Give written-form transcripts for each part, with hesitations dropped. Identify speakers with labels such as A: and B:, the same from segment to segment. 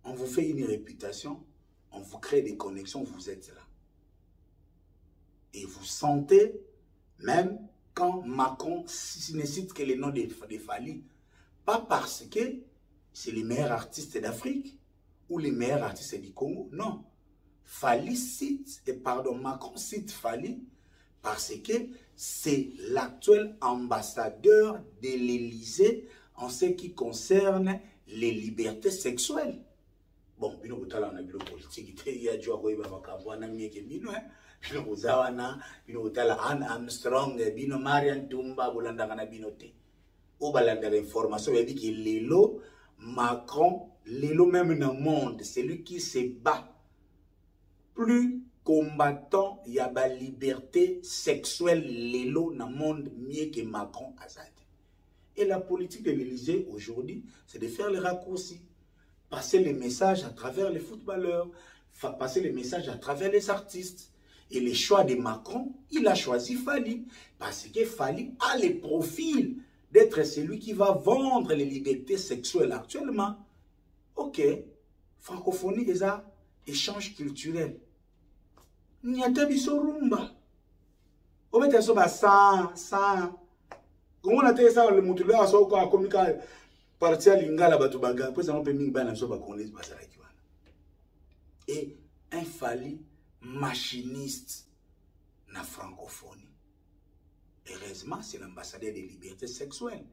A: on vous fait une réputation, on vous crée des connexions, vous êtes là. Et vous sentez, même quand Macron ne cite que les noms des Fally, pas parce que c'est les meilleurs artistes d'Afrique ou les meilleurs artistes du Congo, non. Fally cite, et pardon, Macron cite Fally parce que c'est l'actuel ambassadeur de l'Élysée en ce qui concerne les libertés sexuelles. Bon, bino kutala na bino politique, il y a du akoye bamakambo na mieke bino, bino kuzawana, bino kutala Anne Armstrong, bino Marianne Toumba, bolanda na bino te. Ou balanda l'information, il dit que Lelo, Macron, Lelo même dans le monde, c'est lui qui se bat. Plus combattant, il y a la liberté sexuelle, Lelo dans le monde, mieux que Macron Azad. Et la politique de l'Élysée aujourd'hui, c'est de faire les raccourcis. Passer les messages à travers les footballeurs, passer les messages à travers les artistes. Et le choix de Macron, il a choisi Fally. Parce que Fally a les profils d'être celui qui va vendre les libertés sexuelles actuellement. Ok, francophonie et ça, échange culturel. Nyata biso rumba. Au fait, ça va ça. Comment on a fait ça, le moutouler a sorti à communiquer. Parti à Lingala Batubaga, après ça on peut minga na soba connaître basara kiwana. Et un Fally machiniste na francophonie. Heureusement, c'est l'ambassadeur des libertés sexuelles.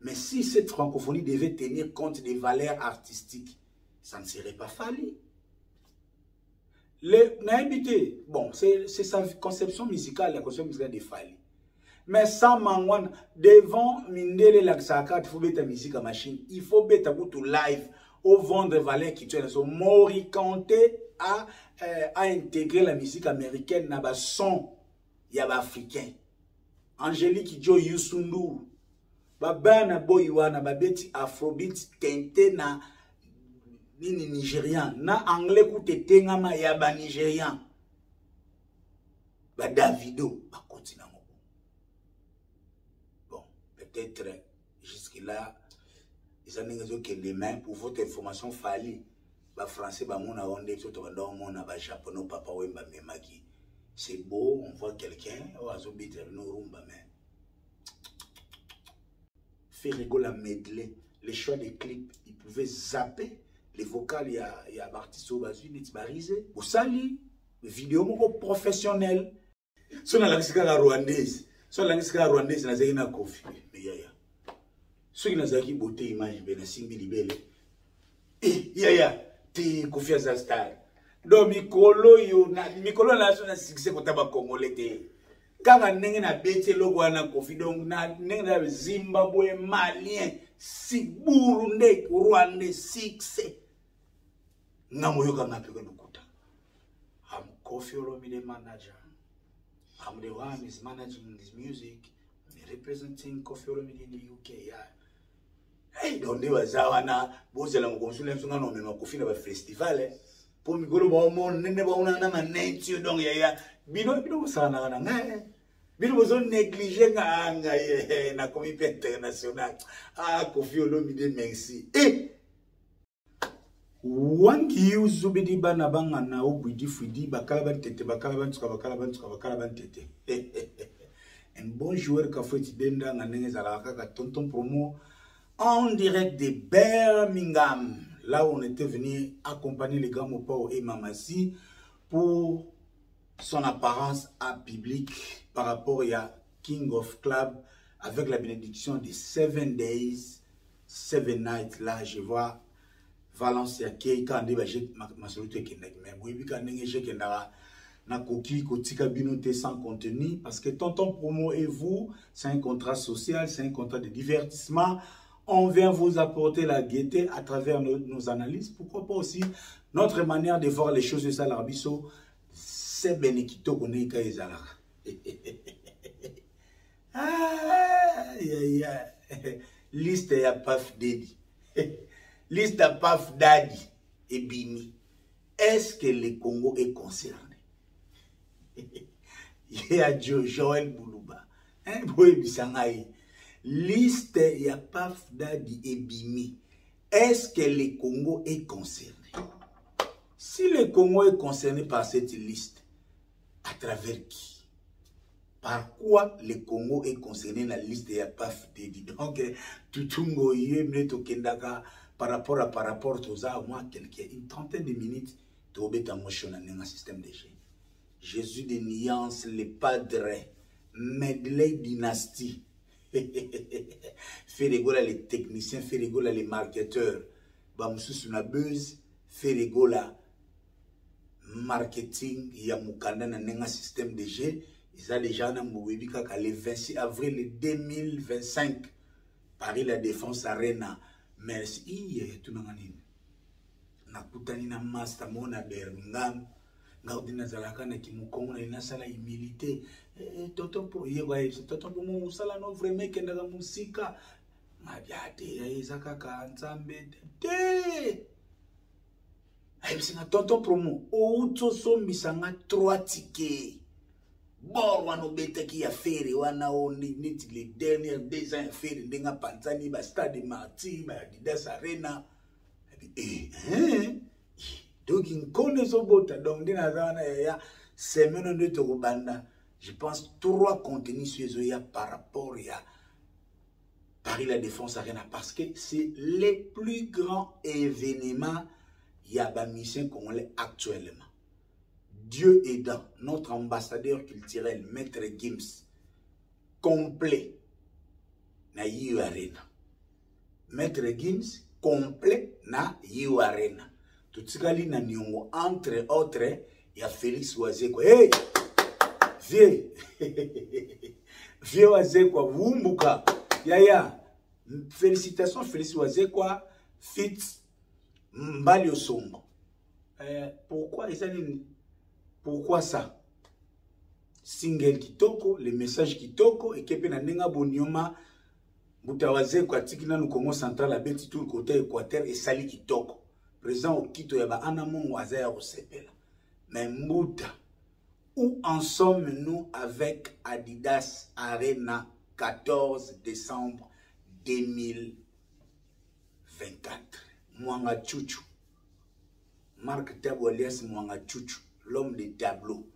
A: Mais si cette francophonie devait tenir compte des valeurs artistiques, ça ne serait pas Fally. Bon, c'est sa conception musicale, la conception musicale de Fally. Mais sans mangwan, devant Mindele Laksaka, il faut mettre la musique à machine. Il faut mettre tout live au vendre valeur qui tue. Mori Kanté a intégré la musique américaine dans le son africain. Angélique Joe Youssou, Babana Boywana, Babeti Afrobeat, Tente na Nigérian, na anglais koute tengama yaba Nigérian. Ba Davido, ba continent. Peut-être jusque-là, ils ont que les mains pour votre information Fally. Les Français, les Japonais, papa, c'est beau, on voit quelqu'un, fait rigoler la medley, les choix des clips, ils pouvaient zapper les vocales, il y a artistes au Basu, ils barisé. Au sali, vidéo professionnelle. Sur la langue rwandaise. So la ngisika rwandaise na zaki na kofi mais yaya soki na zaki beauté image be na simbi libele yaya te kofi za star do mikolo yo na mikolo na so na succès ko taba congolais te kaka ndenge na bete logo na kofi donc na ndenge na Zimbabwe malien si Burundi Rwanda succès ngamo yo kama pe ko lukuta am Koffi Olomide manager. I'm the one who is managing his music, representing Koffi Olomide in the UK. Yeah. Hey, don't do as I wanna. Bozela mgonsulem sunga no me Koffi na ba festival. Po mi golo ba mo nene ba una na manenti donc ya. Bino sana na nga. Bino bozo négliger nga ye na comité international. Ah Koffi Olomide merci. Wangi uzubidi bana banga na ubidi fudi bakalaban tete bakalaban tete. Un bon joueur qu'a fait Denda ngane zalaka ka tonton promo en direct de Birmingham. Là où on était venu accompagner les grands Mopao et Mamassi pour son apparence à public par rapport à King of Club avec la bénédiction des 7 days, 7 nights. Là, je vois Valencia qui quand débat ma solution qui n'est mais oui quand n'engagé qui n'a na coquille kotika binoté sans contenu parce que tonton promo et vous c'est un contrat social, c'est un contrat de divertissement. On vient vous apporter la gaieté à travers nos analyses. Pourquoi pas aussi notre manière de voir les choses de ça l'arbiso c'est benekito connaît kaizala. Ah liste ya Puff Daddy. Liste à Puff Daddy et Bini. Est-ce que le Congo est concerné? Il y a Joël Boulouba. Hein, liste à Puff Daddy et Bini. Est-ce que le Congo est concerné? Si le Congo est concerné par cette liste, à travers qui? Par quoi le Congo est concerné dans la liste de la PAF? Donc, tout le monde par rapport aux ça, moi, une trentaine de minutes, tu as motion dans un système de G. Jésus de Nuance, les padres, Medley dynastie. Fait rigoler les techniciens, fait rigoler les marketeurs. Bamsous na buzz, fait rigoler marketing, il y a Mukanda dans un système de G. Ils ont déjà dans le 26 avril 2025, Paris la Défense Arena. Merci. Tout le monde nakutani na master mona Birmingham. Ngaudi na zalaka na kimukongo na inasala humilité. Toto po toto po mo sala no vraiment kenda musika. Mabiate ezaka ka nzambe te. Singa tonton promo outo sombisanga 3 tickets. Bon, on a qui a fait, on a les derniers 2 ans fait, on a Panzani, ba Stade Marty, ba Adidas Arena. Donc, il connaît ce bota. Donc, semaine de Torobanda, je pense 3 contenus sur eux par rapport à Paris la Défense Arena parce que c'est les plus grands événements il y a une mission congolais actuellement. Dieu aidant, notre ambassadeur culturel, Maître Gims, complet, na Yiu Arena. Maître Gims, complet, na Yiu Arena. Tout ce qui na Nyongo, entre autres, il y a Félix Wazekwa. Hey! Vieux! Vieux Wazekwa, Wumbuka. Yaya, félicitations Félix Wazekwa, Fitz Mbalio Sombo. Pourquoi ils ont Pourquoi ça? Single kitoko, les messages kitoko, et kepe na nenga bonioma, Boutawaze kwa tikina no Congo central, a beti tout le côté équateur, et sali kitoko. Présent au Kito yaba anamon wazaya au sepela. Mais Mbouta, où en sommes-nous avec Adidas Arena 14 décembre 2024? Mwanga Chuchu. Marc Tabo alias Mwanga Chuchu. L'homme des tableaux.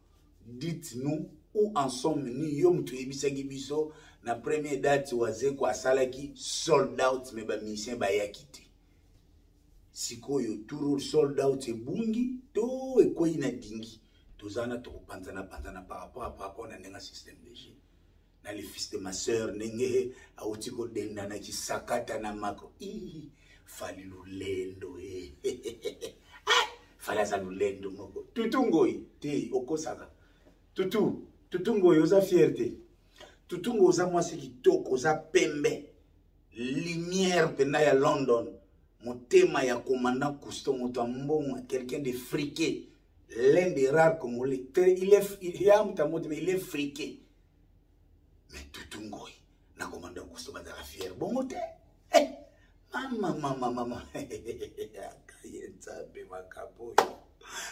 A: Dites-nous où en sommes-nous. Yom tu ebisagi biso na première date waze kwa salaki sold out me ba mission ba yakite. Siko yo turu sold out ebungi to ekoi na dingi. Tozana to panzana par rapport na nenga système de jeu. Na les fils de ma sœur nenge autiko denda na kisakata na mako. Fali lulendo Falaza lulendo moko. Tutungoi te okosaka. Tutungoi oza fierté. Tutungo oza mwasi kitoko oza pembe. Lumière pena ya London. Motema ya commandant Cousteau Moutambon, quelqu'un de friqué. L'un des rares Congolais. Il est friqué. Mais Tutungoi na commandant Cousteau bazala fier. Bon moté. Maman.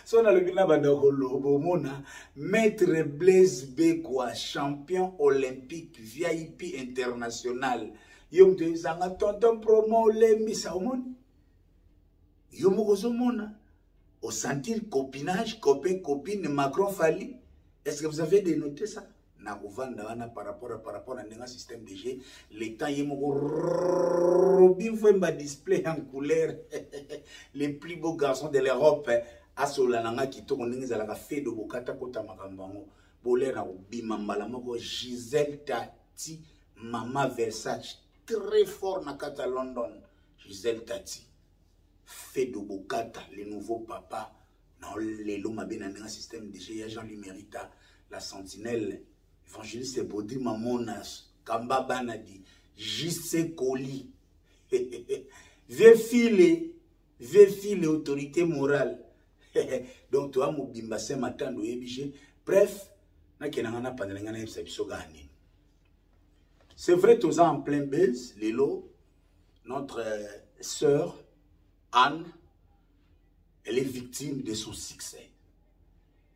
A: So na lobina bandakolo bomona Maître Blaise Bekwa, champion olympique VIP international. Yom te zanga tonton promo lembi sa omoni. Yom kozomona au sentir copinage, copain copine Macron Fali. Est-ce que vous avez dénoté ça? Na kovanda wana par rapport à un système de jeu, les temps yemoko Robin Fwemba display en couleur les plus beaux garçons de l'Europe à Solananga qui tourne la fait de Bokata Kota Makambango Bolé na Bima Malamoko Gisèle Tati Mama Versace très fort na Kata London Gisèle Tati fait de Bokata le nouveau papa dans les lomas bien un système de jeu Jean-Louis Mérita la sentinelle évangéliste Baudry Mamonas Kamba Banadi J.C. Koli vieux file autorité morale. Donc toi mobimba se matando yebije bref na kenanga na panelanga na ebiso gani. C'est vrai tous en plein buzz Lelo notre sœur Anne elle est victime de son succès.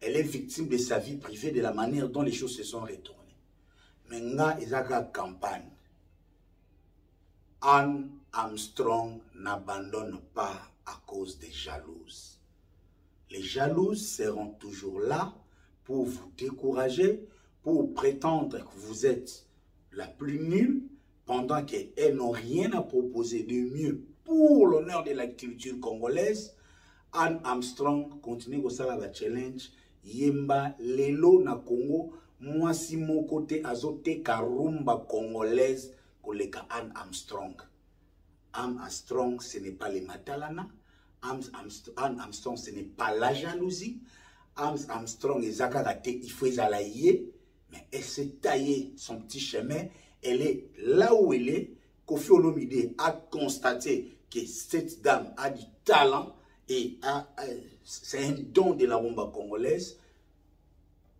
A: Elle est victime de sa vie privée, de la manière dont les choses se sont retournées. Mais nga ezaka campagne. Anne Armstrong n'abandonne pas à cause des jalouses. Les jalouses seront toujours là pour vous décourager, pour prétendre que vous êtes la plus nulle, pendant qu'elles n'ont rien à proposer de mieux pour l'honneur de la culture congolaise. Anne Armstrong continue comme ça la challenge. Yemba lelo na Congo, moi si mon côté azote karumba congolaise koleka Anne Armstrong. Anne Armstrong, ce n'est pas les Matalana. Anne Armstrong, ce n'est pas la jalousie. Anne Armstrong, il faut la yé, mais elle s'est taillée son petit chemin. Elle est là où elle est. Kofi Olomide a constaté que cette dame a du talent et c'est un don de la rumba congolaise.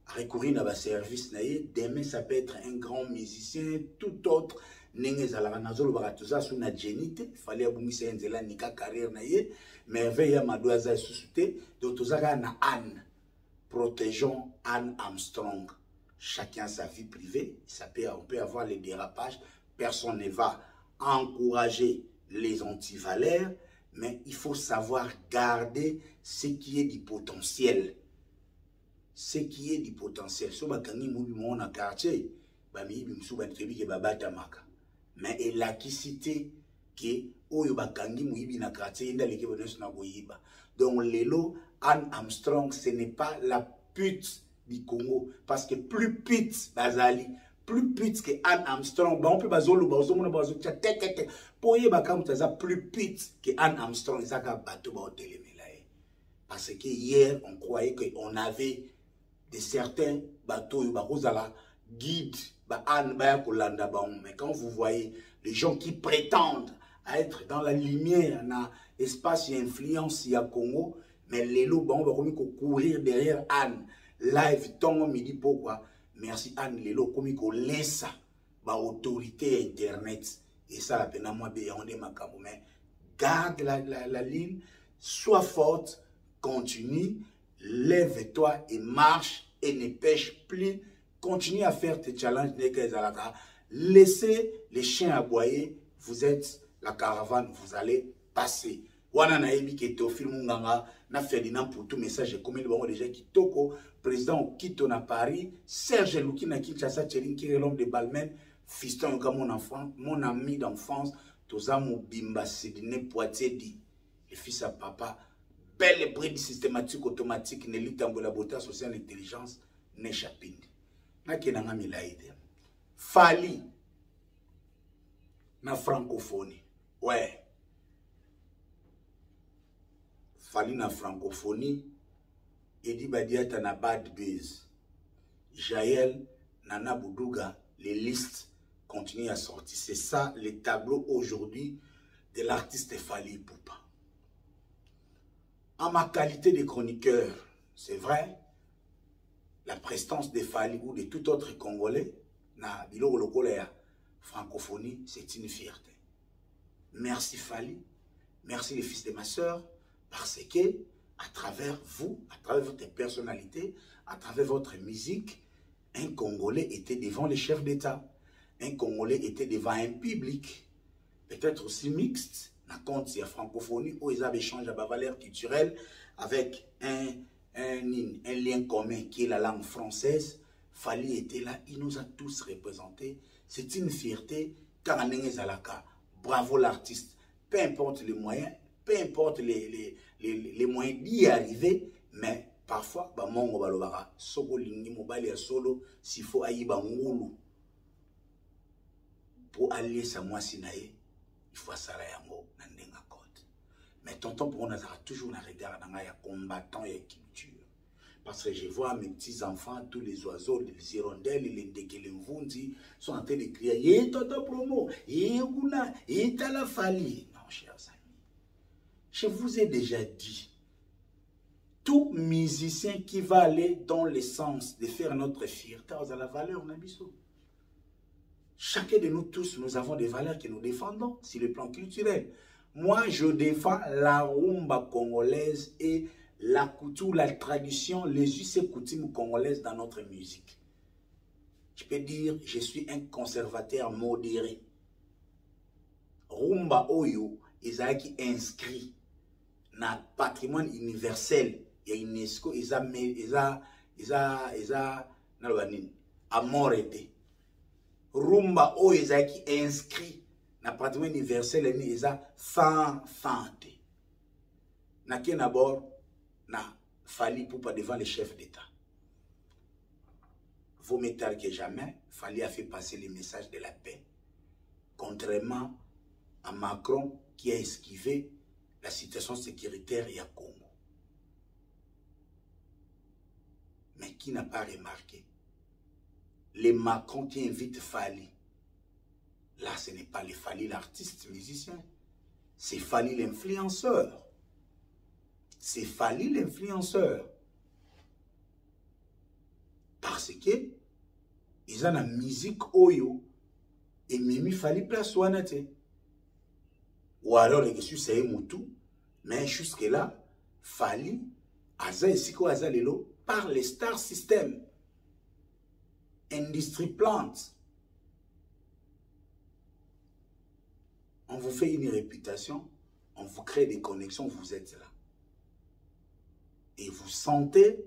A: Recourir à un service, demain ça peut être un grand musicien, tout autre. Il fallait aboumisser une carrière, mais veille à madoise suscité. Donc, tout ça, Anne. Protégeons Anne Armstrong. Chacun sa vie privée. On peut avoir les dérapages. Personne ne va encourager les antivaleurs, mais il faut savoir garder ce qui est du potentiel. Ce qui est du potentiel. Si on a un quartier, mais il a qui cité que donc Lelo Anne Armstrong, ce n'est pas la pute du Congo, parce que plus pute Bazali, plus pute que Anne Armstrong, on peut plus pute que Anne Armstrong, parce que hier on croyait qu'on avait de certains bateaux guide mais quand vous voyez les gens qui prétendent être dans la lumière, dans l'espace et influence, il y a Congo, mais les loups, on va courir derrière Anne. Live, on me dit pourquoi. Merci Anne, les loups, comme on laisse l'autorité Internet. Et ça, la peine à moi, mais garde la ligne, sois forte, continue, lève-toi et marche et ne pêche plus. Continue à faire tes challenges. Laissez les chiens aboyer. Vous êtes la caravane, vous allez passer. Wana na ebi ke Théophile Munganga na Ferdinand pour tout message comme le bon déjà Kitoko président Kito na Paris, Serge Louki na Kinshasa, Tcherin qui est l'homme de Balmain, fiston comme mon enfant, mon ami d'enfance, Toza Mobimba Sidine Poitiers dit, le fils à papa, belle bride systématique automatique, ne lutte en la sociale intelligence, n'échappine. Nakenanga milaide. Fali na francophonie. Ouais. Fali na francophonie. Edi Badiata na bad buzz. Jaël, Nana Boudouga, les listes continuent à sortir. C'est ça le tableau aujourd'hui de l'artiste Fali Poupa. En ma qualité de chroniqueur, c'est vrai, la prestance de Fali ou de tout autre Congolais, na biloko lokola francophonie, c'est une fierté. Merci Fali, merci les fils de ma soeur, parce que à travers vous, à travers votre personnalité, à travers votre musique, un Congolais était devant les chefs d'État, un Congolais était devant un public, peut-être aussi mixte, na compte si la francophonie où ils avaient échangé à valeur culturelle avec un lien commun qui est la langue française. Fali était là, il nous a tous représentés. C'est une fierté, car bravo l'artiste. Peu importe les moyens, peu importe les moyens d'y arriver, mais parfois, mongo balobara, soko lingi mobali ya solo, s'il faut aïba ngulu. Pour allier sa moisi nae, il faut ça yango nandenga code. Mais tonton pour on a toujours un regard dans ya combattant et culture. Parce que je vois mes petits-enfants, tous les oiseaux, les hirondelles, les ndekelemvundi, sont en train de crier, yé tonton promo, yé ouna, yé talafali. Non, chers amis, je vous ai déjà dit, tout musicien qui va aller dans le sens de faire notre fierté à la valeur, Nabiso. Chacun de nous tous, nous avons des valeurs que nous défendons sur le plan culturel. Moi, je défends la rumba congolaise et la couture, la tradition, les us et coutumes congolaises dans notre musique. Je peux dire, je suis un conservateur modéré. Rumba Oyo, ils ont inscrit dans le patrimoine universel ya UNESCO eza à mort été. Rumba o qui inscrit na patrimoine universel ni eza sans fante. Na qui d'abord na Fally Ipupa devant les chefs d'État. Vaut mieux tard que jamais, Fally a fait passer le message de la paix. Contrairement à Macron qui a esquivé la situation sécuritaire et à Congo. Mais qui n'a pas remarqué? Les Macron qui invitent Fally. Là, ce n'est pas le Fally l'artiste musicien. C'est Fally l'influenceur. C'est Fally l'influenceur. Parce que ils ont la musique oyo et Mimi Fally place wanate. Ou alors les gens c'est Moutou, mais jusque là Fally aza esiko aza lelo par les Star System, Industry Plant. On vous fait une réputation, on vous crée des connexions, vous êtes là. Et vous sentez,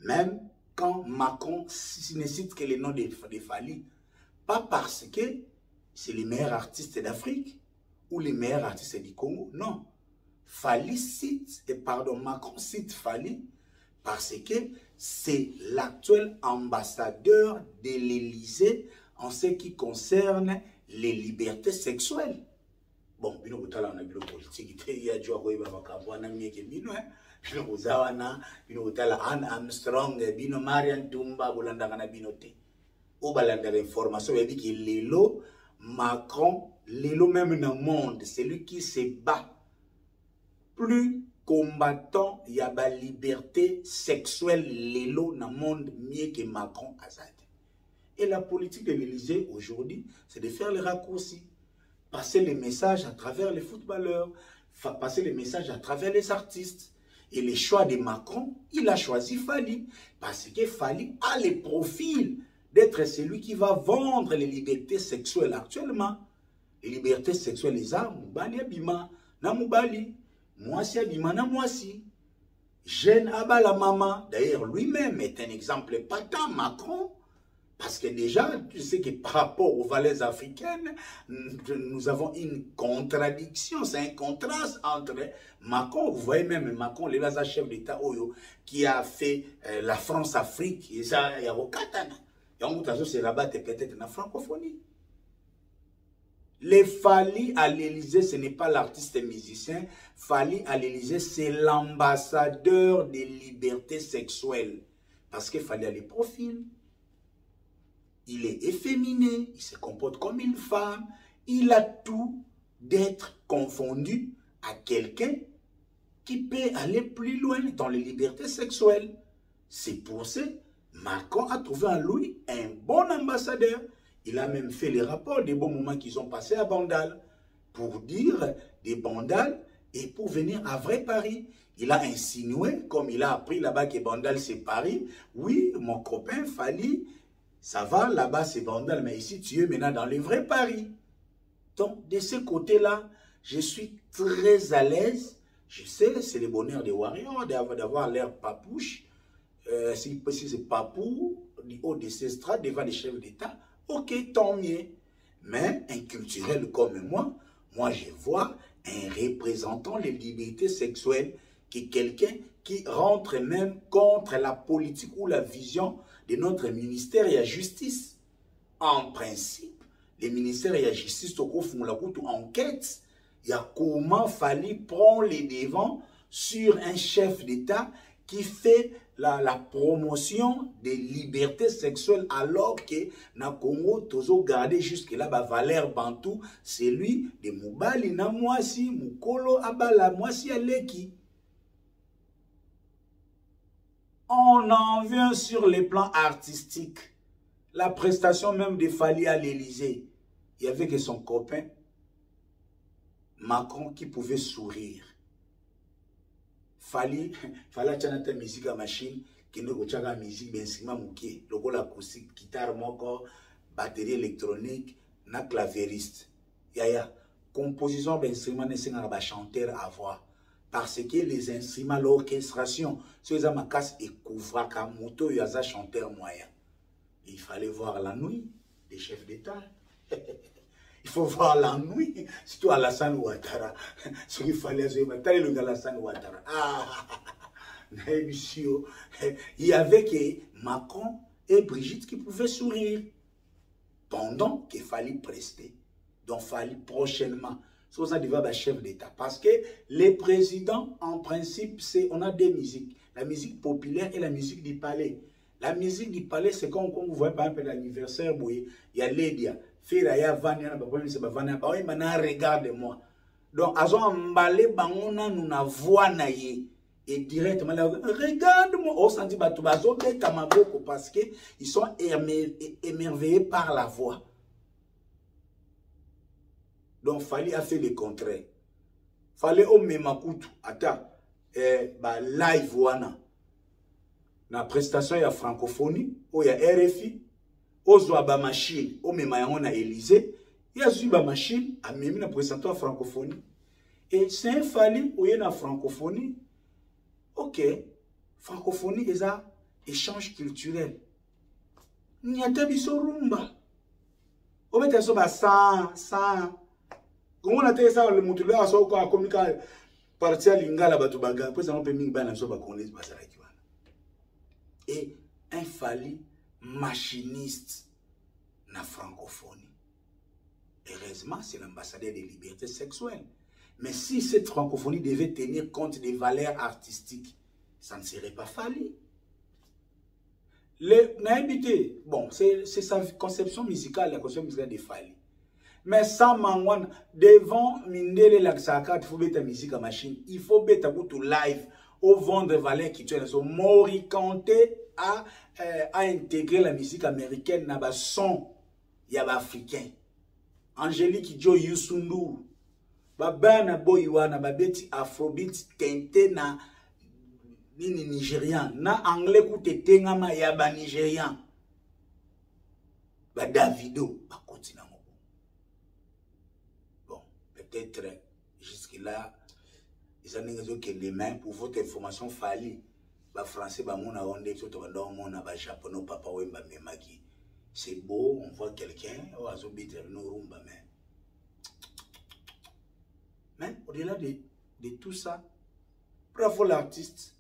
A: même quand Macron ne cite que les noms de Fally, pas parce que c'est les meilleurs artistes d'Afrique ou les meilleurs artistes du Congo, non. Fally cite, et pardon, Macron cite Fally parce que c'est l'actuel ambassadeur de l'Élysée en ce qui concerne les libertés sexuelles. Bon, bino kutala na bilo politique il y a jwa ko iba bakabwana mieke bino bino kuzawana bino kutala Anne Armstrong bino Marian Tumba bolanda kana bino te o balanda l'information ya biki lelo Macron lelo même dans le monde c'est lui qui se bat plus combattant y a ba liberté sexuelle lelo dans le monde mieux que Macron azad. Et la politique de l'Élysée aujourd'hui c'est de faire les raccourcis, passer les messages à travers les footballeurs, passer les messages à travers les artistes. Et le choix de Macron, il a choisi Fally. Parce que Fally a le profil d'être celui qui va vendre les libertés sexuelles actuellement. Les libertés sexuelles, les armes, Moubali Abima, na Moubali, Moisi Abima, na Moisi. Jeune Abala Mama, d'ailleurs lui-même est un exemple patent, Macron. Parce que déjà, tu sais que par rapport aux valeurs africaines, nous avons une contradiction, c'est un contraste entre Macron, vous voyez même Macron, le chef d'État qui a fait la France-Afrique, et ça, il y a au Katana. Et on va se rabattre peut-être dans la francophonie. Les Fally à l'Élysée, ce n'est pas l'artiste musicien. Fally à l'Élysée, c'est l'ambassadeur des libertés sexuelles. Parce que Fally a les profils. Il est efféminé, il se comporte comme une femme, il a tout d'être confondu à quelqu'un qui peut aller plus loin dans les libertés sexuelles. C'est pour ça que Macron a trouvé en lui un bon ambassadeur. Il a même fait les rapports des bons moments qu'ils ont passés à Bandal pour dire des Bandal et pour venir à vrai Paris. Il a insinué, comme il a appris là-bas que Bandal c'est Paris, oui, mon copain Fally, ça va, là-bas c'est Bandal, mais ici tu es maintenant dans les vrais Paris. Donc, de ce côté-là, je suis très à l'aise. Je sais, c'est le bonheur des warriors d'avoir l'air papouche. Si c'est papou, du haut de ses strates, devant les chefs d'État, ok, tant mieux. Mais un culturel comme moi je vois un représentant des libertés sexuelles qui est quelqu'un qui rentre même contre la politique ou la vision de notre ministère et la justice. En principe, le ministère et la justice font la enquête. Il y a comment Fally prend les devants sur un chef d'État qui fait la promotion des libertés sexuelles alors que na Congo tozo gardé jusque là ba valeur bantou c'est lui de Moubali na Moisi Mukolo Abala Moisi Aleki. On en vient sur les plans artistiques. La prestation même de Fally à l'Élysée. Il y avait que son copain, Macron, qui pouvait sourire. Fally chanter musique à machine, qui ne peut pas musique, bien sûr, mouké, logo la acoustique, guitare moko, batterie électronique, na clavieriste. Yaya, composition d'instrument, n'est pas chanteur à voix. parce que les instruments, l'orchestration, ceux qui ont casse et couvra comme moto, il y a un chanteur moyen. Il fallait voir la nuit des chefs d'État. Il faut voir la nuit, surtout Alassane Ouattara. Ce qu'il fallait, c'est le Alassane Ouattara. Ah, il y avait que Macron et Brigitte qui pouvaient sourire pendant qu'il fallait prester. Donc, il fallait prochainement. C'est pour ça qu'il devait avoir chef d'État. Parce que les présidents, en principe, on a deux musiques. La musique populaire et la musique du palais. La musique du palais, c'est comme vous voyez par exemple l'anniversaire, il y a Lédia. Regarde-moi. Donc, à ce moment-là, nous n'avons voix naïe. Et directement, regarde-moi. On s'en dit, parce qu'ils sont émerveillés par la voix. Donc, il fallait faire le contraire. Il fallait au même coup, attends, live wana. Na prestation ya francophonie, il y a RFI, ozwa ba machine, au même yango na Élysée, il y a zui ba machine, a même na prestation ya francophonie. Et c'est un fallait où il y a na francophonie. Ok, francophonie est un échange culturel. Nyata biso rumba. Au fait, ça va sans. Comment on a fait ça, le moutouler a sorti à communiquer partie à l'ingala batubaga. Après ça, on peut m'inviter dans ce baconnet basara qui va. Et un fallait machiniste na francophonie. Heureusement, c'est l'ambassadeur des libertés sexuelles. Mais si cette francophonie devait tenir compte des valeurs artistiques, ça ne serait pas fallu. Bon, c'est sa conception musicale, la conception musicale de Fali. Mais sans mangwan, devant Mindele Laksaka, il faut mettre la musique à machine. Il faut mettre tout live, au vendre valeurs qui tuent. Mori Kanté a intégré la musique américaine dans le son africain. Angélique Joe Youssou Babana boywana babeti afrobeat tente na nini nigérian na anglais koute tengama ya ba nigérian ba Davido ba continent. Bon, peut-être jusque là ils ont que les mains pour votre information fallait ba français ba mona onde to ba mona ba japonais papa wemba memaki. C'est beau, on voit quelqu'un au azobite no rumba mais au-delà de tout ça, bravo l'artiste.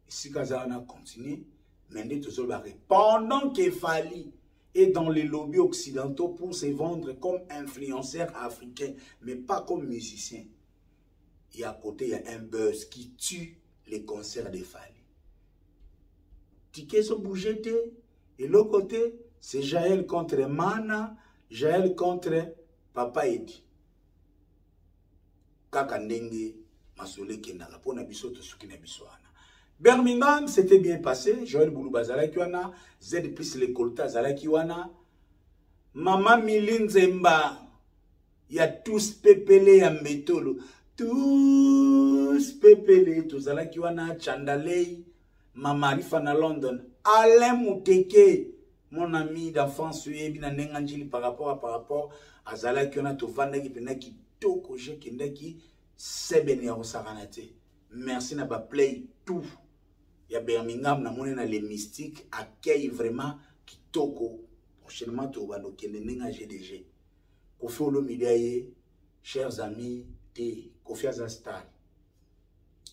A: Ici, Kazana a continué. Mais pendant que Fali est dans les lobbies occidentaux pour se vendre comme influenceur africain, mais pas comme musicien, et à côté, il y a un buzz qui tue les concerts de Fali. Ticket sont bougés, et l'autre côté, c'est Jaël contre Mana, Jaël contre Papa Edi. Birmingham, c'était bien passé. Joël Boulouba Zalakiwana, Z plus les Kolta Zalakiwana. Maman Milin Zemba, il y a tous pépélé à Mbetolo. Tous pépélé, tous Zalakiwana, Chandalei, Maman Rifana London. Alain Mouteke, mon ami d'enfance, par rapport à Zalakiwana, Tovanda qui toko je kendaki sebene ya osaranate. Merci na ba play tout. Ya Birmingham na mone na les mystiques accueille vraiment kitoko. Prochainement to ba no kende nenga GDG. Kofi Olomide, chers amis, te Kofi Azastar.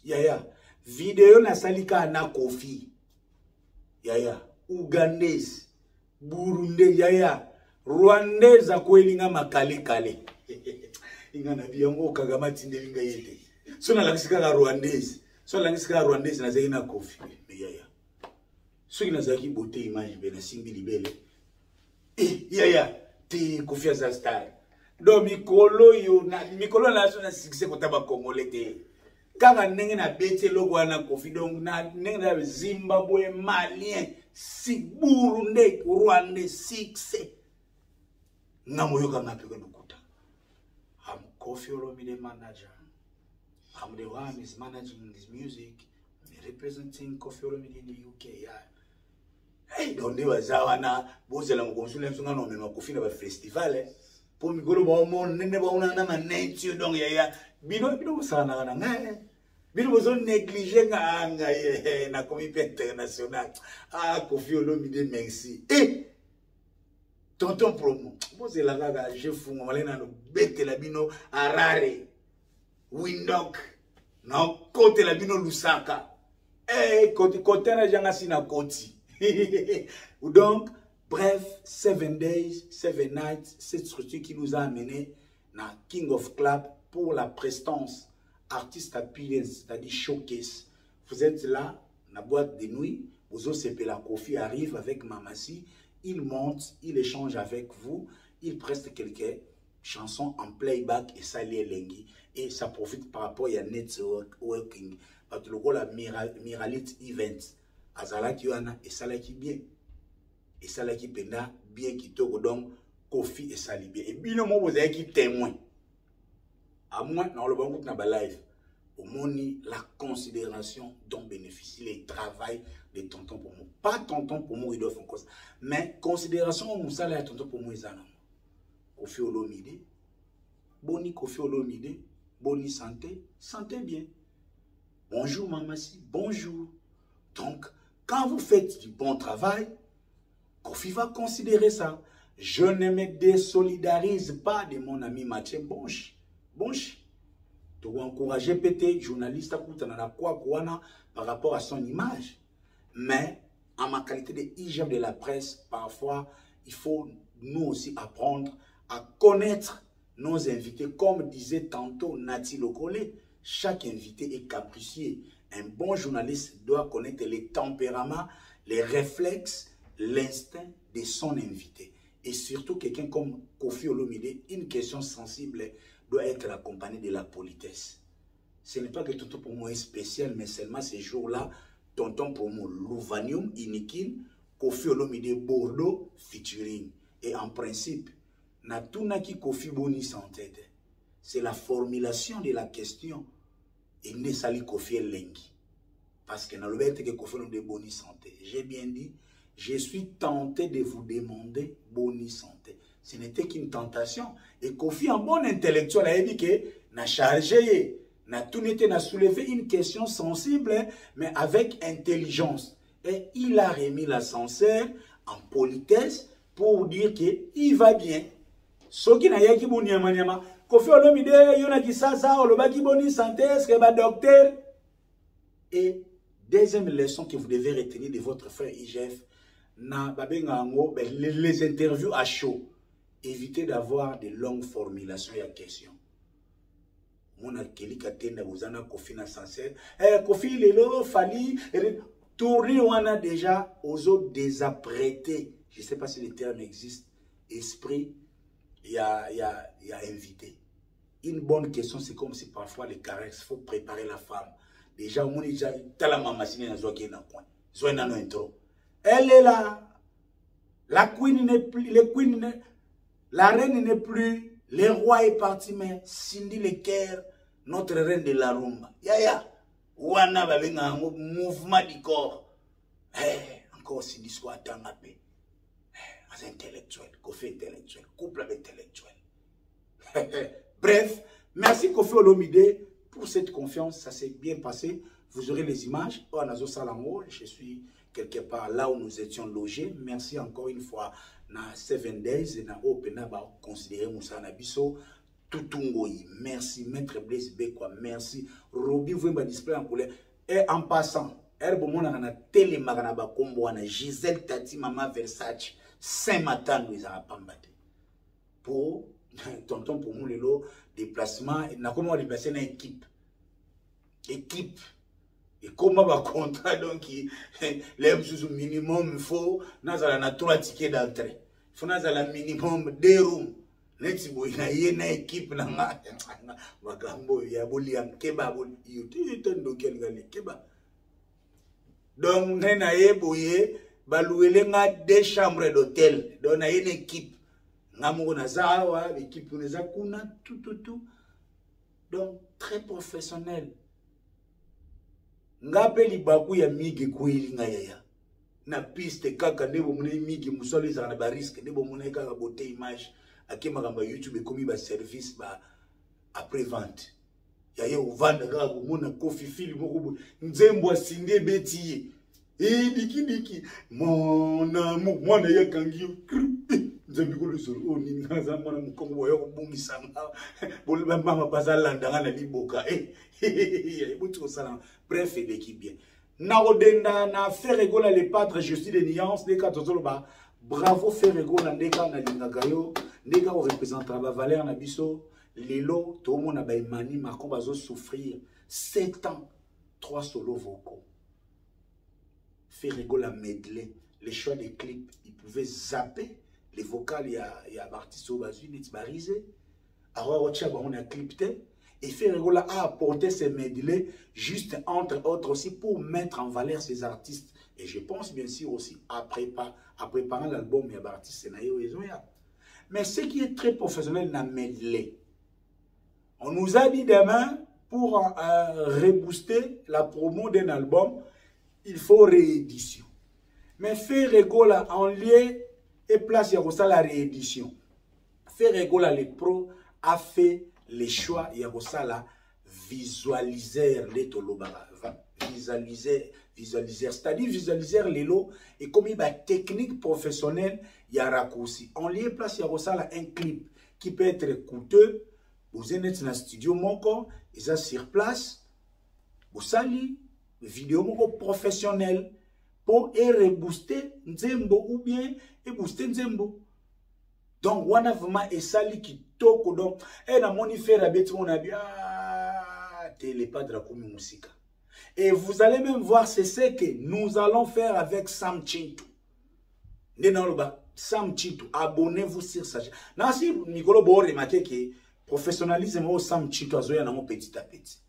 A: Yaya, vidéo na salika na Kofi. Yaya, Ougandais, Burundais, yaya, Rwandais akwelinga makale kale. Ingana biyango kagama tindelinga yete. Sona langsika ka Rwandais. Sona langsika ka Rwandais na zaki na Kofi. Yaya. Soki na zaki bote image be na simbi libele. Yaya, te Kofi Azastar. Do mikolo yo na mikolo na sona succès ko taba Congolais te. Kaka ndenge na bete logo wana Kofi donc na ndenge na Zimbabwe, Malien, Burundais, Rwandais, succès. Namoyoka mapiko nukuta. I'm Kofi Olomide manager. I'm the one who is managing his music, representing Kofi Olomide in the UK. Yeah. Hey, don't do as I wanna. Boze la mukonsule msunga no mema Kofi na ba festival. Po mikolo ba mo nene ba una na manenti donc ya. Bido sana na ngai. Bino bozo négliger na comité international. Ah, Kofi Olomide, merci. Et tonton promo. Bon, c'est la gaga, je fous, on va aller dans le bête la bino Harare, Windhoek, non, côté la bino Lusaka. Eh, côté na janga sina koti. Donc, bref, 7 days, 7 nights, cette structure qui nous a amené na King of Club pour la prestance artiste appearance, c'est-à-dire showcase. Vous êtes là, la boîte de nuit, vous osez la Kofi arrive avec Mamassi, il monte, il échange avec vous, il preste quelques chansons en playback et ça les lengi. Et ça profite par rapport à networking. Parce que le rôle à Miralit Event, Azala qui yana et ça qui bien. Et ça qui penda bien qui te donc Kofi et ça bien. Et bien, moi, vous avez qui témoin. À moins, dans le bon na live, au moni la considération dont bénéficient les travail de tonton pour moi. Pas tonton pour moi, il doit faire cause. Mais considération, on s'allait à tonton pour moi, ils en ont. Kofi Olomide, boni Kofi Olomide, boni santé, santé bien. Bonjour Mamassi, bonjour. Donc, quand vous faites du bon travail, Kofi va considérer ça. Je ne me désolidarise pas de mon ami Mathieu Bonche. Bonche. Tu vas encourager PT, journaliste, par rapport à son image. Mais, en ma qualité de hygiène de la presse, parfois, il faut nous aussi apprendre à connaître nos invités. Comme disait tantôt Nati Lokole, chaque invité est capricieux. Un bon journaliste doit connaître les tempéraments, les réflexes, l'instinct de son invité. Et surtout, quelqu'un comme Kofi Olomide, une question sensible doit être accompagnée de la politesse. Ce n'est pas que tonton pour moi est spécial, mais seulement ces jours-là, tonton pour moi, Louvanium, Inikin, Kofi Olomide, Bordeaux, featuring. Et en principe, Natuna qui Kofi Boni sans tête. C'est la formulation de la question. Et ne sali Kofi Lengi. Parce que dans le fait que Kofi Olomide Boni santé. J'ai bien dit, je suis tenté de vous demander Boni santé. Ce n'était qu'une tentation. Et Kofi, en bon intellectuel, a dit que n'a chargé, n'a tout n'était n'a soulevé une question sensible, mais avec intelligence. Et il a remis l'ascenseur en politesse pour dire qu'il va bien. Ce qui n'a pas qui bon nyama Kofi Olomide, yona ki sasa, oloba ki boni santé, est-ce que ba docteur? Et deuxième leçon que vous devez retenir de votre frère IGF, les interviews à chaud. Évitez d'avoir de longues formulations et questions. Mon akeli katenda vous en a Kofi na sincère. Kofi lelo fali tourner on a déjà aux autres désapprêtés. Je ne sais pas si le terme existe. Esprit, il y a invité. Une bonne question, c'est comme si parfois les caresses, il faut préparer la femme. Déjà, au monde, il y a la mamassine dans le coin. Soit dans intro. Elle est là. La queen n'est plus, la reine n'est plus, le roi est parti, mais Cindy Leker, notre reine de la rumba. Yaya, wana babenga un mouvement du corps. Encore Cindy soit attendue. Intellectuel, Kofi intellectuel, couple intellectuel. Bref, merci Kofi Olomide pour cette confiance, ça s'est bien passé. Vous aurez les images. Oh, Nazo Salango, je suis quelque part là où nous étions logés. Merci encore une fois na 7 days et na Opena ba considérer Moussa Nabiso Tutungoi. Merci Maître Blaise Bekwa, merci Roby Vwemba display en couleur. Et en passant, Herbomona na télé magana ba kombo na Gisèle Tati Mama Versace Saint-Martin nous a pambate. Pour tonton pour moi le déplacement, na comment on déplacer une équipe. Équipe. Et comment va contrat donc les sous minimum il faut na 3 tickets d'entrée. Il faut na minimum 2 rooms. Let's boy na yena équipe na makambo ya boli am keba boli yote ndo kelgali keba. Donc na yeboye balouele nga 2 chambres d'hôtel. Donc na une équipe. Ngamungo na zawa équipe na kuna tout. Donc très professionnel. Ngape libaku ya migi kweli ngaya na piste kaka ndebo mune migi musole za na ba risque ndebo mune kaka bote image akema kamba YouTube komi ba service ba après vente ya ye ovanda kaka komona kofi fili moko boye nzembo asinde ebeti ye diki mon amour mwana ye akangi yo nzembe kolosolo oyo nini aza mwana mokongo boya kobongisanga mama bazalandanga na liboka eboti kosala bref eleki bien nakodenda na Ferregola le pâtre je suis de nuance ndeka tozoloba bravo Ferregola ndeka nalingaka yo ndeka korepresentera bavaleur na biso lelo tomona baemani mako bazosouffrir 7 ans 3 solo vocaux Ferregola medley les choix des clips ils pouvaient zapper les vocales il y a artiste au basu net barisé alors on a clipté et Ferregola a apporté ces medley juste entre autres aussi pour mettre en valeur ces artistes et je pense bien sûr aussi à préparer l'album il y a artiste mais ce qui est très professionnel dans medley on nous a dit demain pour rebooster la promo d'un album il faut réédition mais Ferregola en lien et place il la réédition Ferregola les pros a fait les choix il y a la visualiseur les tolobara visualiseur c'est-à-dire visualiseur les lots et comme il y a technique professionnelle il y a raccourci en lien place il y a un clip qui peut être coûteux vous êtes dans le studio moko et ça sur place vous sali vidéo moko professionnel pour rebooster nzembo ou bien et booster nzembo donc wana vraiment esali kitoko donc na moni faire abeti on a bien télépadre comme musique et vous allez même voir c'est ce que nous allons faire avec Sam Chintu Sam Chintu abonnez-vous sur ça na si Nicolo bo remarquer que professionnalisme au Sam Chintu azoya na petit à petit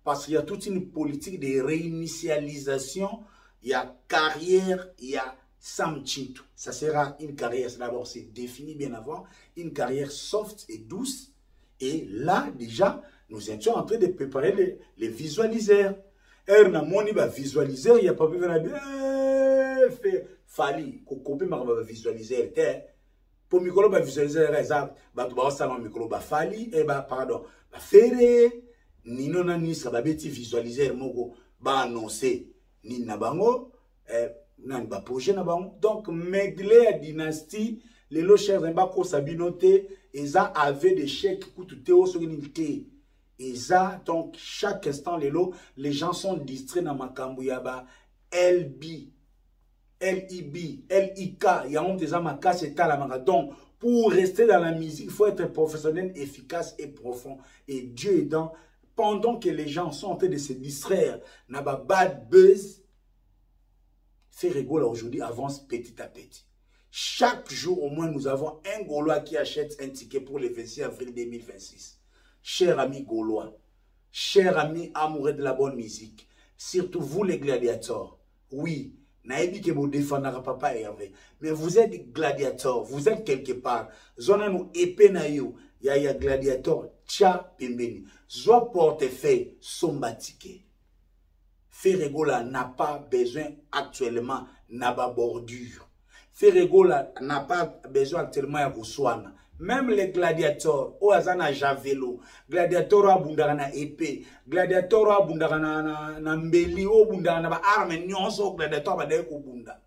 A: parce qu'il y a toute une politique de réinitialisation il y a carrière il y a Sam Chintu. Ça sera une carrière, d'abord c'est défini bien avant, une carrière soft et douce. Et là, déjà, nous étions en train de préparer les visualiseurs. Na moni ba visualiseur, il n'y a pas besoin de faire fali, couper ma visualiseur. Pour micro ba visualiseur, exemple, ba tu ba salon micro ba fali et ba pardon, ba faire ni non ni ça ba beti visualiseur moko ba annoncer ni na bango donc medley à dynastie les lots chers en bas sabinoté et ça avait des chèques coûtent théo sur une unité et ça donc chaque instant les gens sont distraits dans makambu yaba LB LIB LIK il y a des amakas c'est à la manga donc pour rester dans la musique il faut être professionnel efficace et profond et Dieu aidant pendant que les gens sont en train de se distraire n'a pas bad buzz Ferregola aujourd'hui avance petit à petit. Chaque jour, au moins, nous avons un Gaulois qui achète un ticket pour le 26 avril 2026. Chers amis Gaulois, chers amis amoureux de la bonne musique, surtout vous les gladiateurs, oui, naïbi que vous défendrez papa et Hervé, mais vous êtes des gladiateurs, vous êtes quelque part. Zona nous épée na yo, ya gladiateur, tcha pembeni, zoa portefeuille, somba ticket. Ferregola n'a pas besoin actuellement n'a pas bordure. Ferregola n'a pas besoin actuellement de Botswana. Même les gladiateurs, au azana javelo, gladiateur a bundara na épée, gladiateur a bundara na mbeli, o bundara na ba arme nyonso gladiateur ba deko bunda.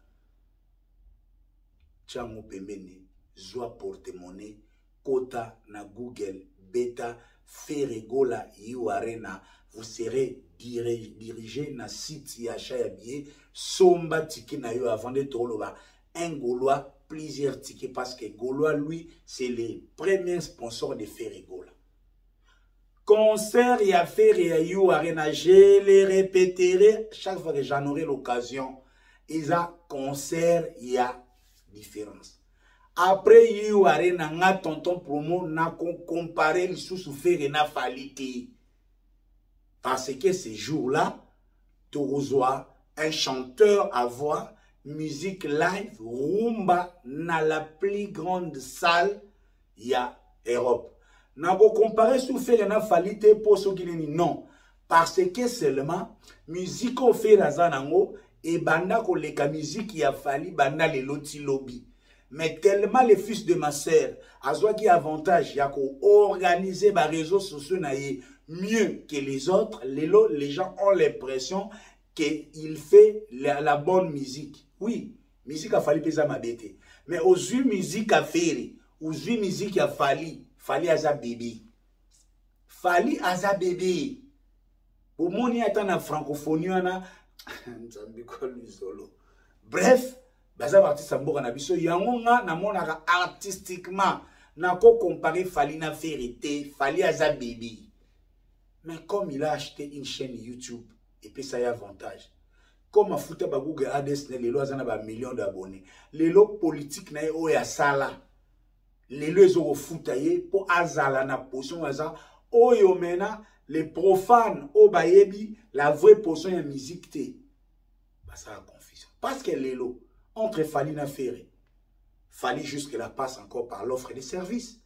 A: Chango pembeni, zoa porte-monnaie, kota na Google, beta, Ferregola you arena. Vous serez dirigé na site achat ya billet somba ticket na yo avant de toloba un Gaulois plusieurs tickets parce que Gaulois lui c'est le premier sponsor de Ferregola concert ya Ferre you arena je les répéterai chaque fois que j'en aurai l'occasion ils a concert ya différence après you arena nga tonton promo na comparer les sous Ferre na faliti. Parce que ces jours-là, tu reçois un chanteur à voix, musique live, rumba, dans la plus grande salle, il y a Europe. N'a pas comparé sous faire une falité pour ceux qui disent non. Parce que seulement, musique au fait la zanango, et banda ko leka musique y a fallu banda les loti lobby. Mais tellement les fils de ma sœur, à soi qui avantage, il y a qu'à organiser les réseaux sociaux, mieux que les autres, les gens ont l'impression qu'il fait la bonne musique. Oui, musique a fallu pesa ma bête. Mais aux yeux musique a fait, aux yeux musique a fallu à sa bébé. Fallu à sa bébé. Au monde il y a une francophonie, bref, baza artiste amboka na biso yango nga na monaka artistiquement nako comparer Fally na vérité, Fally aza bébé. Mais comme il a acheté une chaîne YouTube et puis ça y a avantage. Comme a foutu ba Google ADS ne lelo azana ba millions d'abonnés. Lelo politique na o ya sala. Lelo ezo fouta ye po azala na position aza oyo mena les profanes au bayebi la vraie position ya musique te. Bah ça a confusion. Parce que lelo entre Fally na Ferré. Fally jusque-là passe encore par l'offre des services.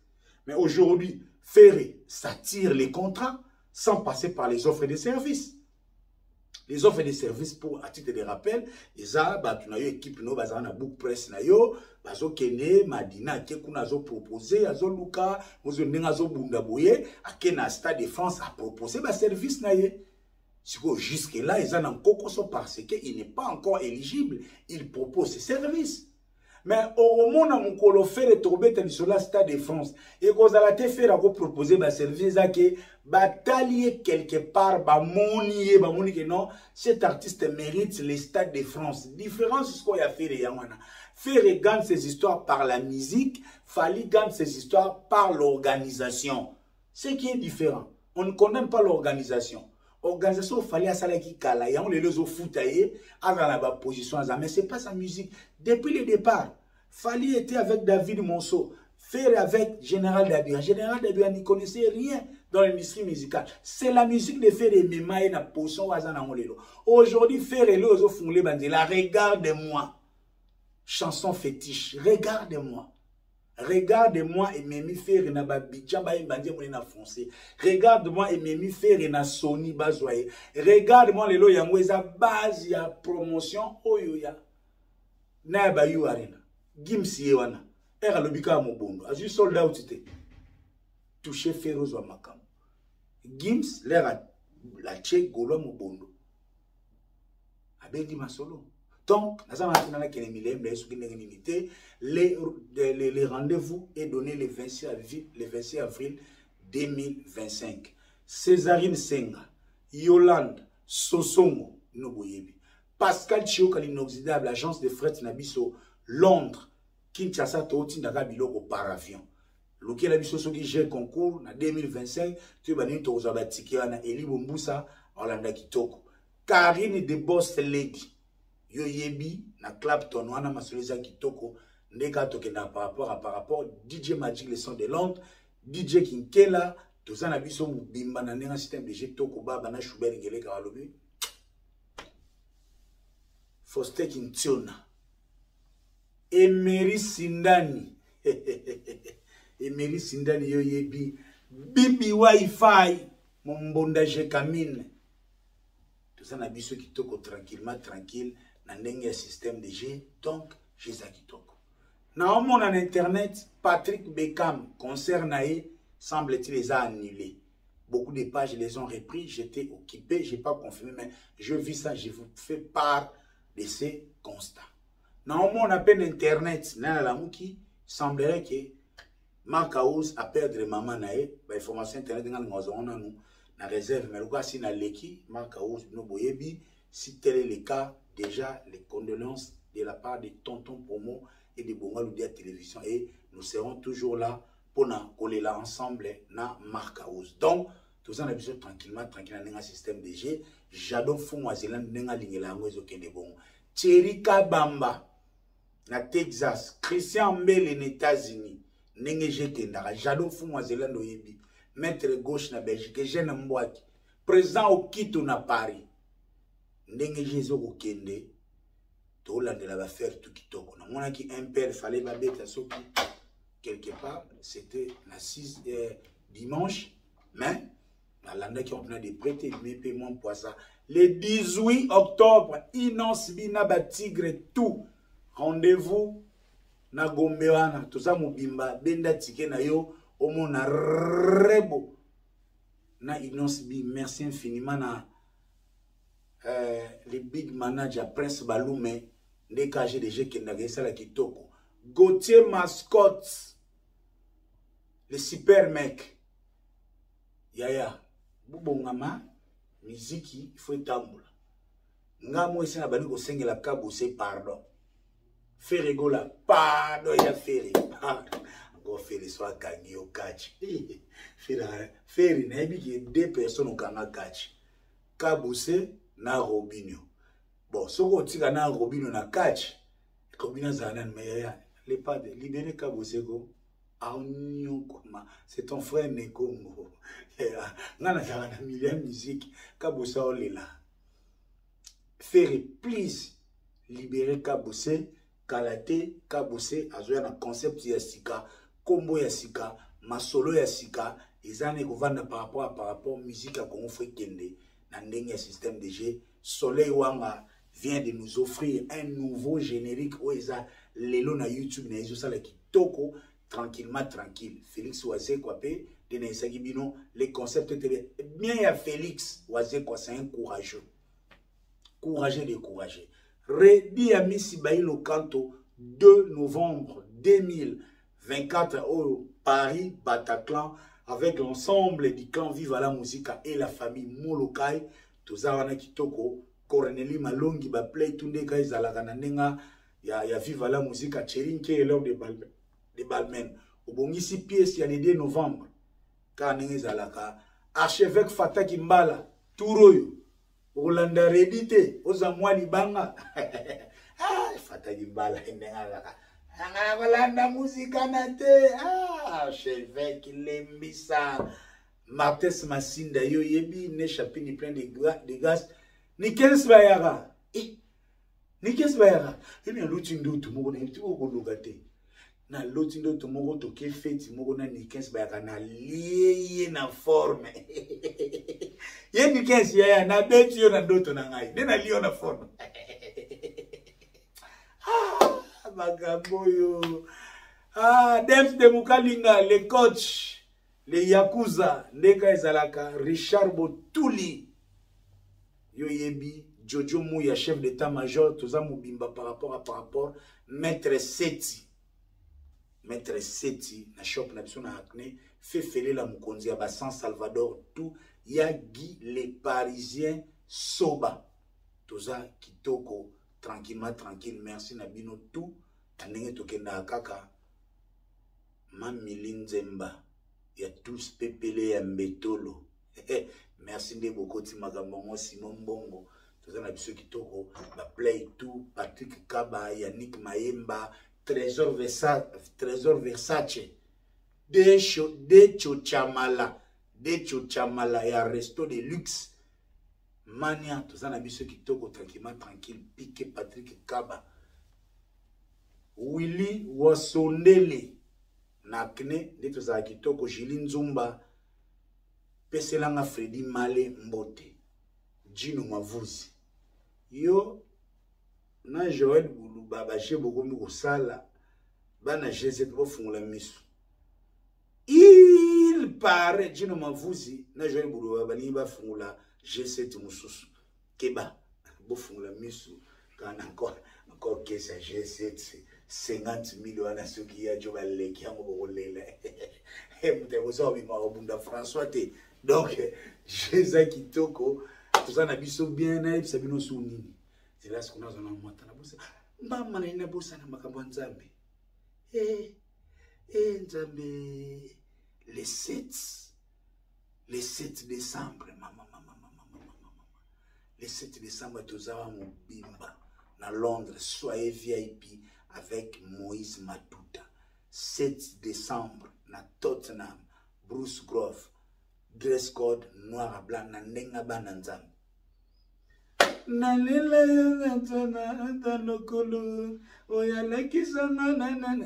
A: Mais aujourd'hui, Ferré s'attire les contrats sans passer par les offres des services. Les offres des services, pour, à titre de rappel, les a, tu n'as eu équipe, no, bazar na book press na yo, bazo kene, madina, kekou nazo proposé, azo luka, mozo nengazo bundaboye, a kena Stade de France a proposé, ba service na ye. Jusque-là, ils en ont coco parce qu'il n'est pas encore éligible. Il propose ses services. Mais au moment où on fait les tourbettes sur la Stade de France, et qu'on a fait proposer des services que batailler quelque part, que non, cet artiste mérite les Stades de France. Différence de ce qu'on a fait les Yamana. Ferré gagne ses histoires par la musique, Fally gagne ses histoires par l'organisation. Ce qui est différent. On ne condamne pas l'organisation. Organisation Fally à Salaki Kala, on les lezo foutaillé à la position, mais c'est pas sa musique. Depuis le départ, Fally était avec David Monceau, Ferré avec Général Dabia. Général Dabia n'y connaissait rien dans l'industrie musicale. C'est la musique de Ferré Mema et la position Wazana Molelo. Aujourd'hui, Ferré lezo foulé bandela, regarde-moi. Chanson fétiche, regarde-moi. Regarde-moi et Memi Ferré na Babidjan ba mbandi moni na foncé. Regarde-moi et Memi Ferré na Sony bazoye. Regarde-moi les lo yango eza base ya promotion oyoya. Na ba yu arena. Gims yewana. Era lobika mobondo. Azu sold out te. Touché Ferroz wa makam. Gims l'era la check golo mobondo. Abendi masolo. Donc, les rendez-vous est donné le 26 avril 2025. Césarine Senga, Yolande, Sosongo, Noboyebi, Pascal Chioka l'inoxydable, l'agence de fret Nabiso, Londres, Kinshasa, Toti, Nagabiloko par avion. Lequel a biso qui j'ai concours en 2025, tu vas nous tozabatiki na Eli Bombusa, Orlando Kitoko. Karine de Boss Lady. Yo yebi na Clapton wana masoleza kitoko ndeka toke na par rapport DJ Magic les sons de Londres DJ Kinkela tozana biso mubimba na nenga système de jetoko baba na Schubert ngele ka lobi Foster Kintiona Emery Sindani Emery Sindani yo yebi Bibi Wi-Fi Mombonda Jekamine tozana biso kitoko tranquille un système de G, donc Jésus Kitoko. Dans mon internet, Patrick Beckham, concert naé, semble-t-il les a annulés. Beaucoup de pages les ont repris, j'étais occupé, je n'ai pas confirmé, mais je vis ça, je vous fais part de ces constats. Dans mon appel internet, il semblerait que Marc House a perdu maman naé, l'information internet na réserve, mais le cas si na leki, Marc House no boyebi, si tel est le cas, déjà les condoléances de la part de Tonton Pomo et de Bongaloudia Télévision et nous serons toujours là pour nous coller là ensemble na Marc House. Donc, tout ça, on a besoin tranquillement dans un système de G. J'adore fou moi Zéland n'enga lingela ngozo kende bon. Thierry Kabamba na Texas, Christian Mbele aux États-Unis, n'enga jetendara. J'adore fou moi Zéland oyebi. Maître gauche na Belgique, jeune Mbouaki, président au Quito na Paris. Ndenge Jésus okende to la de la faire tout kitoko na mona ki un père fallait ba bête soki quelque part c'était la 6 dimanche mais la landa qui on a de prêter mais paiement pour ça le 18 octobre Inons bina ba tigre tout rendez-vous na Gombe wana to ça mobimba benda tike na yo omona rebo na Inos Big, merci infiniment na les big managers Prince Balume, les KGDG qui n'a ça la kitoko. Gauthier Mascotte, le super mec. Yaya, Boubongama, musique, il faut étendre. Nga moi ici na bani ko sengela kabo c'est pardon. Faire gola, pardon ya faire. Go faire soit kangi au catch. Faire na bi ki deux personnes au kanga catch. Kabo c'est na Robinho. Bon, soko tika na Robinho na catch. Robinho zanan mais ya les pas de libérer kabo c'est go. C'est ton frère Neko. Nana na million musique kabo ça olela. Faire please libérer Kabose, Kalate, Kabose, azoya na concept ya sika, combo ya sika, masolo ya sika, ezane kovanda par rapport musique à Congo Frekende, na ndenge ya système de jeu. Soleil Wanga vient de nous offrir un nouveau générique oeza lelo na YouTube na ezo sala kitoko tranquille. Félix Oise Kwape, de na Isagibino, les concepts étaient bien ya Félix Oise Kwa, c'est un courageux. Découragé. Redi à Missibaïlo Kanto, 2 novembre 2024 au Paris, Bataclan, avec l'ensemble du clan Viva la Musica et la famille Molokai, Tozawana Kitoko, Corneli Malongi, Baplay, Tunde Kaizalakananenga, ya Viva la Musica, Tcherinke et l'homme de Balmen. Au Bongisi pièce, il y a le 2 novembre, Kanenge Zalaka, archevêque Fata Kimbala, Touroyo. Olanda redite ozamwa libanga fata gimbala ndengala anga balanda muzika na te chevêque lembisa Martes Masinda yo yebi ne chapini plein de gaz ni kens bayara ni kens bayara emi luti ndoto moko na ti okolokate na luti ndoto moko to ke feti moko na ni kens bayara na lié na forme Yeni kesi ya na beti yo na ndoto na ngai. Nena liyo na fono. Magaboyo. Dems de Mukalinga, le coach, le Yakuza, Ndeka Ezalaka, Richard Botuli. Yo yebi, Jojo Mouya, chef d'état-major, Toza Mubimba par rapport, Maître Seti, na shop na biso na Acne, fait fêler la Mukonzi à San Salvador, tout. Yagi les Parisiens soba. Toza kitoko tranquille merci Nabino tout. Anenge tokenda akaka. Mamili Nzemba. Ya tous pepele ya mbetolo. Merci de bokoti makambo Simon Bongo. Toza na biso kitoko. Ba play tout. Patrick Kaba, Yannick Mayemba, Trésor Versace. Decho Chamala. Decho Chamala ya resto de luxe. Mania, tout ça n'a biso kitoko tranquille. Piqué Patrick Kaba. Willy Wasondele. Nakne, de tout ça kitoko Jilin Zumba. Peselanga Freddy Male Mbote. Gino Mavuzi. Yo, na Joël Boulou Babache Bokomi Kosala. Bana G7 bofungula misu. Il paraît, Gino Mavuzi, na Joël Boulou Babani bafungula G7 Moussus. Keba, bofungula misu. Quand encore que ça G7, 50 millions à ceux qui a joué les qui ont volé. Et vous savez, François T. Donc, Jésus qui toko, tout ça n'a pas bien, et ça n'a pas souni. C'est là ce qu'on a en montant. Maman n'a pas ça, n'a pas Nzambe. Nzambe, le 7 décembre, maman. Le 7 décembre, tout ça, mon bimba. Dans Londres, soyez VIP avec Moïse Matuta. 7 décembre, na Tottenham, Bruce Grove, dress code noir à blanc, na nenga bananzam.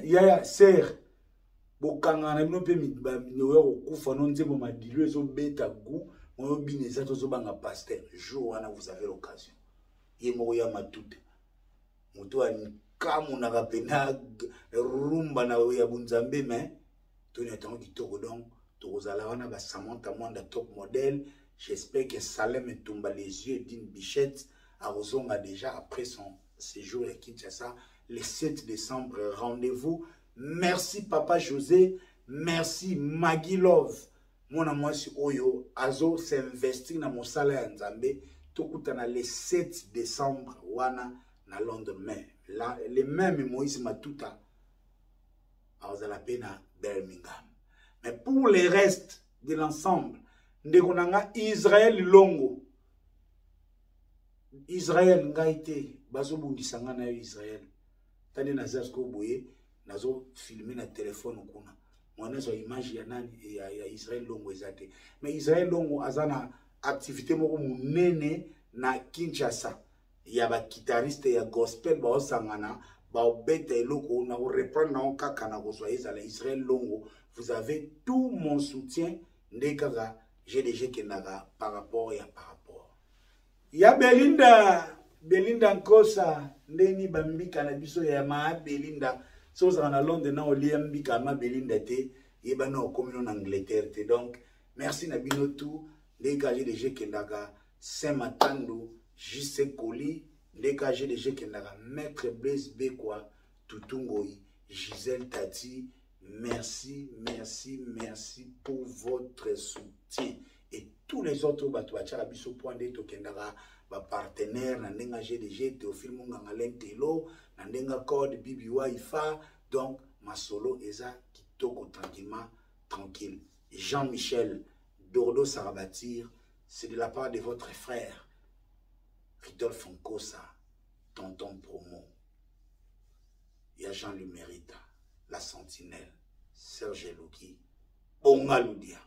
A: Yaya, serre. Bokanga na bino pe miyo kufa no nzembo madilu ezo beta gu, moyo bineza tozo banga pasteur. Jour wana vous avez l'occasion. Yemo ya Matuta. Mutu kamu na kapena rumba na ya bunzambe mais toni atango kitoko donc Tozala wana ba Samantha Mwanda top modèle. J'espère que Salem et Tomba les yeux d'une bichette à Rosonga déjà après son séjour à Kinshasa le 7 décembre. Rendez-vous. Merci Papa José. Merci Maggie Love. Mon amour si Oyo Azo s'investir dans mon salaire en Zambé. Tokutana le 7 décembre wana na lendemain. Là, les mêmes Moïse Matuta à la Birmingham. Mais pour le reste de l'ensemble, Ndekonanga Israël Longo. Israël ngaite bazo bundisanga na Israël. Tande na zasko boye nazo filmer na téléphone kuna. Mwana zo image ya nani ya Israël Longo ezate. Mais Israël Longo azana activité moko munene na Kinshasa. Ya ba guitariste ya gospel ba osangana ba obeta eloko na reprendre na kaka na kozwa ezala Israël Longo. Vous avez tout mon soutien ndekaka GDG Kendaga par rapport. Ya Belinda Nkosa ndeni bambika na biso ya ma Belinda so za na Londres na oliambika ma Belinda te yeba na komino en Angleterre te. Donc merci na bino tout ndeka GDG Kendaga Saint-Matando JC Koli ndeka GDG Kendaga Maître Blaise Bekwa Tutungoi Gisèle Tati. Merci pour votre soutien. Et tous les autres biso point de tokendara ba partenaire na ndenga GDG Théophile Munganga Lentelo na ndenga code Bibi Waifa. Donc ma solo eza kitoko tranquille. Jean-Michel Dordo Sarabatir, c'est de la part de votre frère Ridolphe Nkosa, tonton promo. Il y a Jean Le Mérita, la sentinelle, Serge Louki, Bongaloudia.